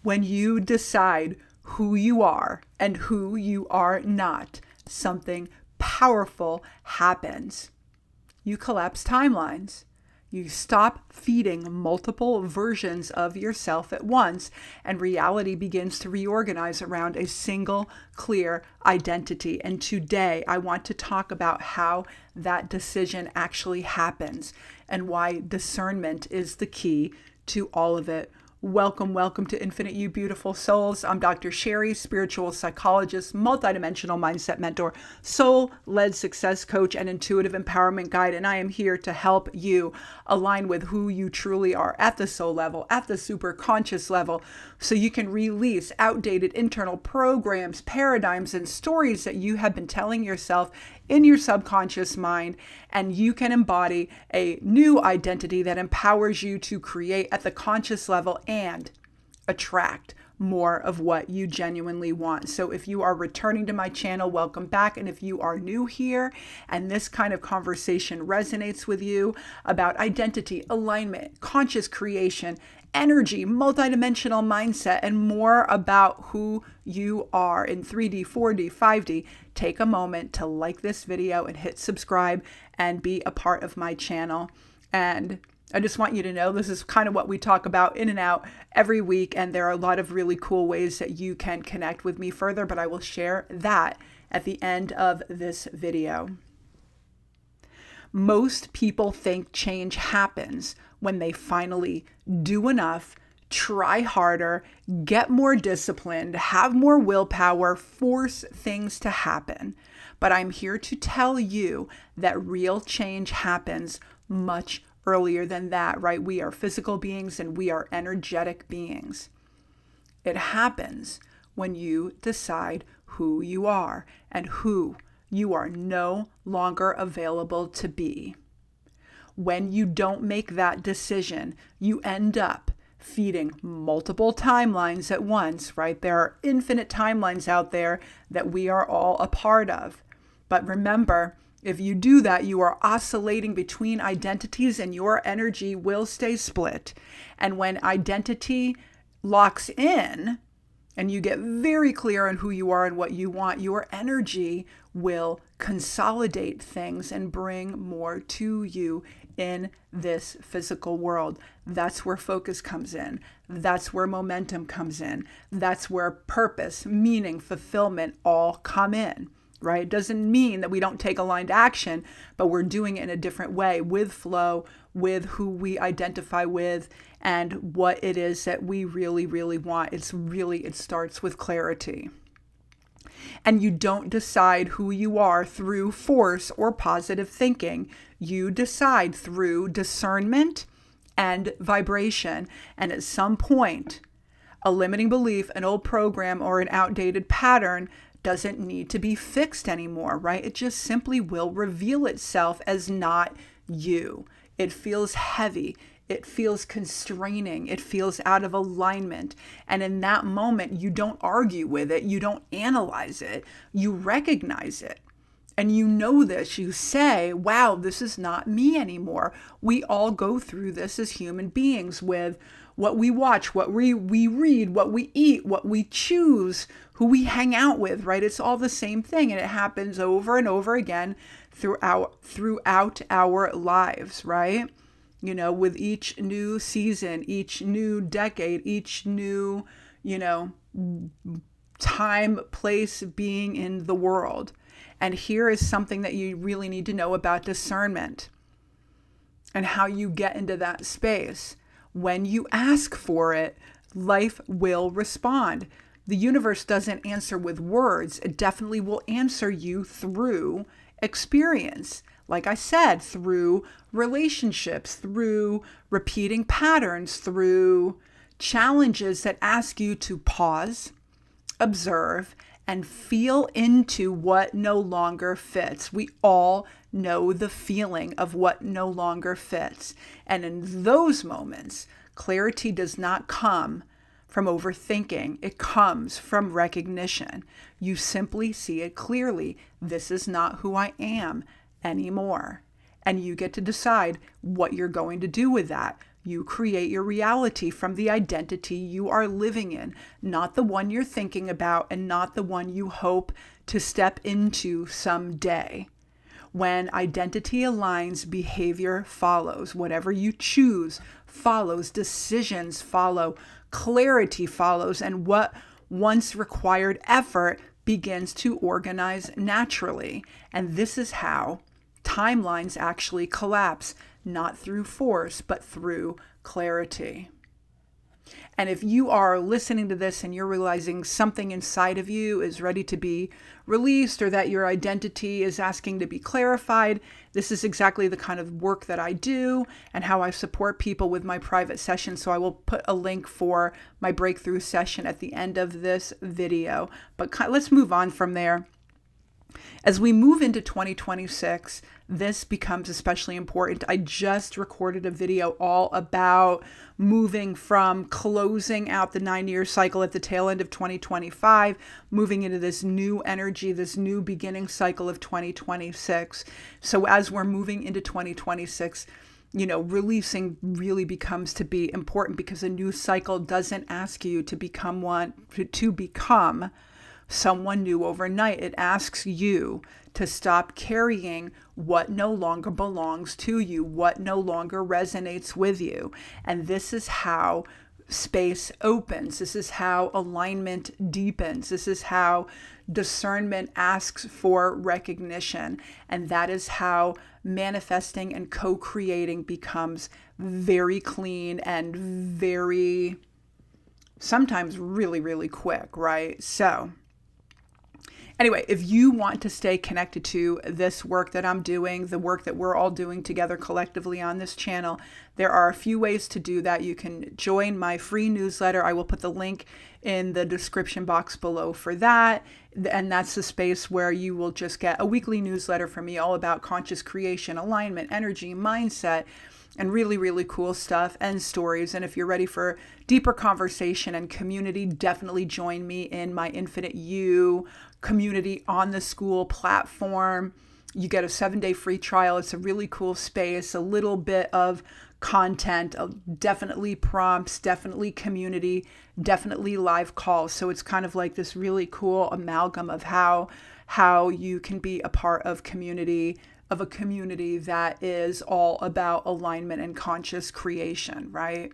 When you decide who you are and who you are not, something powerful happens. You collapse timelines. You stop feeding multiple versions of yourself at once, and reality begins to reorganize around a single, clear identity. And today, I want to talk about how that decision actually happens and why discernment is the key to all of it. Welcome to Infinite You Beautiful Souls. I'm Dr. Sheri, spiritual psychologist, multidimensional mindset mentor, soul-led success coach, and intuitive empowerment guide. And I am here to help you align with who you truly are at the soul level, at the super conscious level, so you can release outdated internal programs, paradigms, and stories that you have been telling yourself in your subconscious mind, and you can embody a new identity that empowers you to create at the conscious level and attract more of what you genuinely want. So if you are returning to my channel, welcome back. And if you are new here and this kind of conversation resonates with you about identity, alignment, conscious creation, energy, multidimensional mindset, and more about who you are in 3D, 4D, 5D, take a moment to like this video and hit subscribe and be a part of my channel. And I just want you to know this is kind of what we talk about in and out every week, and there are a lot of really cool ways that you can connect with me further, but I will share that at the end of this video. Most people think change happens when they finally do enough, try harder, get more disciplined, have more willpower, force things to happen. But I'm here to tell you that real change happens much earlier than that, right? We are physical beings and we are energetic beings. It happens when you decide who you are and who you are no longer available to be. When you don't make that decision, you end up feeding multiple timelines at once, right? There are infinite timelines out there that we are all a part of. But remember, if you do that, you are oscillating between identities and your energy will stay split. And when identity locks in and you get very clear on who you are and what you want, your energy will consolidate things and bring more to you in this physical world. That's where focus comes in. That's where momentum comes in. That's where purpose, meaning, fulfillment all come in. Right? It doesn't mean that we don't take aligned action, but we're doing it in a different way, with flow, with who we identify with, and what it is that we really, really want. It starts with clarity. And you don't decide who you are through force or positive thinking. You decide through discernment and vibration. And at some point, a limiting belief, an old program, or an outdated pattern doesn't need to be fixed anymore, right? It just simply will reveal itself as not you. It feels heavy. It feels constraining. It feels out of alignment. And in that moment, you don't argue with it. You don't analyze it. You recognize it. And you know this. You say, wow, this is not me anymore. We all go through this as human beings with what we watch, what we read, what we eat, what we choose, who we hang out with, right? It's all the same thing. And it happens over and over again throughout our lives, right? You know, with each new season, each new decade, each new, time, place, being in the world. And here is something that you really need to know about discernment and how you get into that space. When you ask for it, life will respond. The universe doesn't answer with words. It definitely will answer you through experience. Like I said, through relationships, through repeating patterns, through challenges that ask you to pause, observe, and feel into what no longer fits. We all know the feeling of what no longer fits. And in those moments, clarity does not come from overthinking. It comes from recognition. You simply see it clearly. This is not who I am anymore. And you get to decide what you're going to do with that. You create your reality from the identity you are living in, not the one you're thinking about and not the one you hope to step into someday. When identity aligns, behavior follows. Whatever you choose follows. Decisions follow. Clarity follows. And what once required effort begins to organize naturally. And this is how timelines actually collapse, not through force, but through clarity. And if you are listening to this and you're realizing something inside of you is ready to be released, or that your identity is asking to be clarified, this is exactly the kind of work that I do and how I support people with my private sessions. So I will put a link for my breakthrough session at the end of this video. But let's move on from there. As we move into 2026, this becomes especially important. I just recorded a video all about moving from closing out the 9-year cycle at the tail end of 2025, moving into this new energy, this new beginning cycle of 2026. So as we're moving into 2026, releasing really becomes to be important, because a new cycle doesn't ask you to become someone new overnight. It asks you to stop carrying what no longer belongs to you, what no longer resonates with you. And this is how space opens. This is how alignment deepens. This is how discernment asks for recognition. And that is how manifesting and co-creating becomes very clean and very, sometimes really, really quick, right? So anyway, if you want to stay connected to this work that I'm doing, the work that we're all doing together collectively on this channel, there are a few ways to do that. You can join my free newsletter. I will put the link in the description box below for that. And that's the space where you will just get a weekly newsletter from me all about conscious creation, alignment, energy, mindset, and really, really cool stuff and stories. And if you're ready for deeper conversation and community, definitely join me in my Infinite You community on the school platform. You get a 7-day free trial. It's a really cool space, a little bit of content, definitely prompts, definitely community, definitely live calls. So it's kind of like this really cool amalgam of how you can be a part of a community that is all about alignment and conscious creation, right?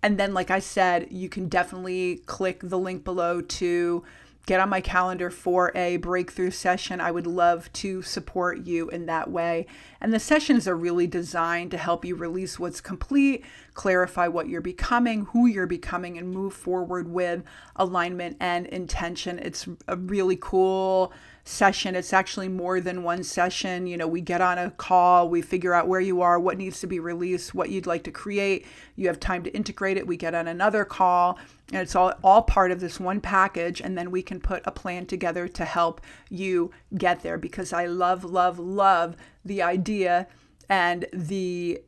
And then, like I said, you can definitely click the link below to get on my calendar for a breakthrough session. I would love to support you in that way. And the sessions are really designed to help you release what's complete, clarify what you're becoming, who you're becoming, and move forward with alignment and intention. It's a really cool session. It's actually more than one session. We get on a call, we figure out where you are, what needs to be released, what you'd like to create. You have time to integrate it. We get on another call, and it's all part of this one package. And then we can put a plan together to help you get there, because I love, love, love the idea and the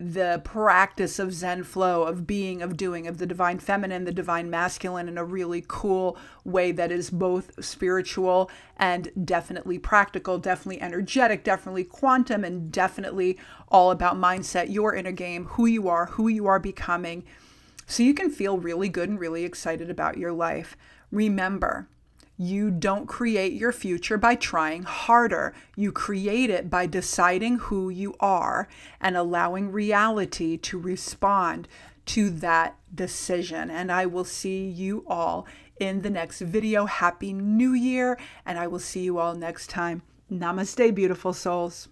practice of Zen flow, of being, of doing, of the divine feminine, the divine masculine, in a really cool way that is both spiritual and definitely practical, definitely energetic, definitely quantum, and definitely all about mindset, your inner game, who you are becoming, so you can feel really good and really excited about your life. Remember, you don't create your future by trying harder. You create it by deciding who you are and allowing reality to respond to that decision. And I will see you all in the next video. Happy New Year, and I will see you all next time. Namaste, beautiful souls.